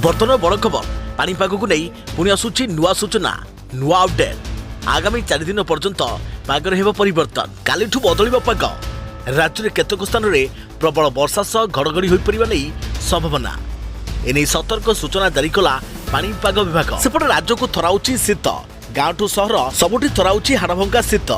बर्तमान बड़ खबर पाणीपाग को नहीं पुणी आसूची नुआ सूचना नुआ अपडेट आगामी 4 दिन पर्यंत पागर हेब परिवर्तन कालीठू बदलिब पाग राज्य में केतक स्थान में प्रबल वर्षा सह घड़घड़ी हो पारिबा नहीं संभावना एने सतर्क सूचना जारी कला पाणीपाग विभाग सेपटे राज्य को थराउची शीत गाँठू सहर सबुठी थराउची हाड़भंगा शीत।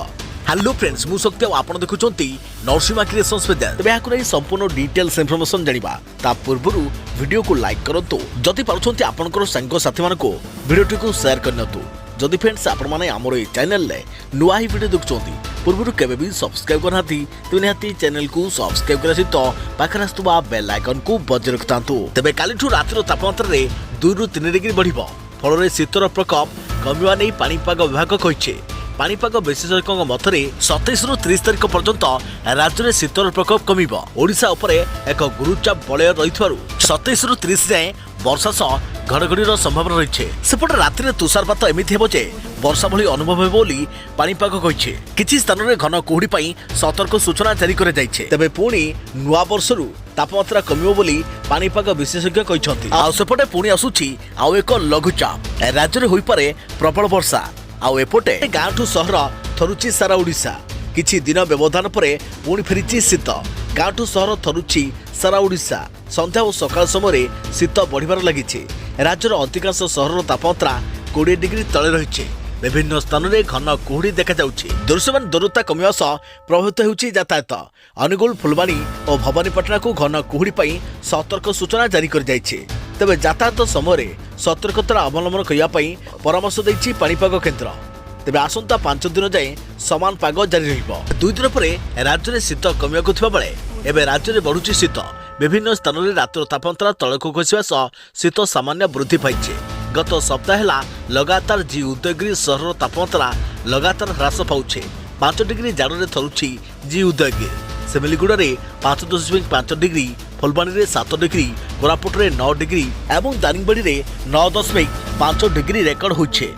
हेलो फ्रेंड्स मु शक्ति आपण देखुचंती नरसिम्हा क्रिएशन स्पेशल तबे याकु नै संपूर्ण डिटेल्स इन्फॉर्मेशन जानिबा ता पूर्वरु वीडियो को लाइक करंतु जदि पारुछंती आपनकर संग साथी मानको वीडियो को शेयर करनतु जदि फ्रेंड्स आपण माने हमर ए चैनल ले नुआ ही वीडियो देखुचंती पूर्वरु केबे भी सब्सक्राइब करनाती तुने हाती चैनल को सब्सक्राइब कर सहित पाखर आस्तुबा बेल आइकन को बजाय रखतांतु तबे कालीठू रातिर तापमात्रा रे 2 रु 3 डिग्री बढ़िबो फल रे शीतर प्रकोप कमिवा नै पाणीपाग विभाग कहिছে पाणीपाग विशेषज्ञों मतरे 27 रु 30 तारिख पर्यंत राज्य में शीतर प्रकोप कमिब ओडिशा उपरे एक गुरुचाप वलय रहिथारु 27 रु 30 जाए वर्षा सह घड़घड़ी संभावना रही सेपटे राति तुषारपात एमती हे जे वर्षा भली अनुभव हे बोली पाणीपाग कहिছে किछि स्थान में घन कुहुड़ी पई सतर्क सूचना जारी करे जाइछे तबे पुणी नुआ वर्षरु तापमात्रा कमिबो बोली पाणीपाग विशेषज्ञ कहिसंती आ सेपटे पुणी आसुची आ एक लघुचाप राज्य में होई पारे प्रबल वर्षा आउ एपटे गाँठू सहर थरुची सारा ओडिशा किछि दिन व्यवधान पर पुणी फेरी शीत गाँठू सहर थरुची सारा ओडिशा संध्या और सकाल समय शीत बढ़िबार लगी राज्यर अधिकांश सहर तापमात्रा 20 डिग्री तले रही विभिन्न स्थान में घन कुहुड़ी देखा दृश्यमान दूरता कमिवा सह प्रभावित होउछि यातायात अनुगुल फुलबाणी और भवानीपाटना को घन कुहुड़ी पई सतर्क सूचना जारी कर जाइछि तबे यातायात समय सतर्कता अवलंबन करने परामर्श देछि पाणीपाग केन्द्र तेज आसंता 5 दिन जाए समान पाग जारी रहिबो 2 दिन पर राज्य में शीत कमियाकु थिबा बेले एबे राज्य में बढ़ुछि शीत विभिन्न स्थान में रातिर तापमात्रा तलक खसिबा सह शीत सामान्य वृद्धि पाइछे गत सप्ताह है लगातार जी उदयगिरी सहर तापमात्रा लगातार ह्रास पाउछे 5 डिग्री जाड़े थरुछि जी उदयगिरी सेमिलीगुड़ा में 5.5 डिग्री फुलबाणी में 7 डिग्री कोरापुट में 9 डिग्री और दारिंगबाड़ी में 9.5 डिग्री रेकर्ड होइछे।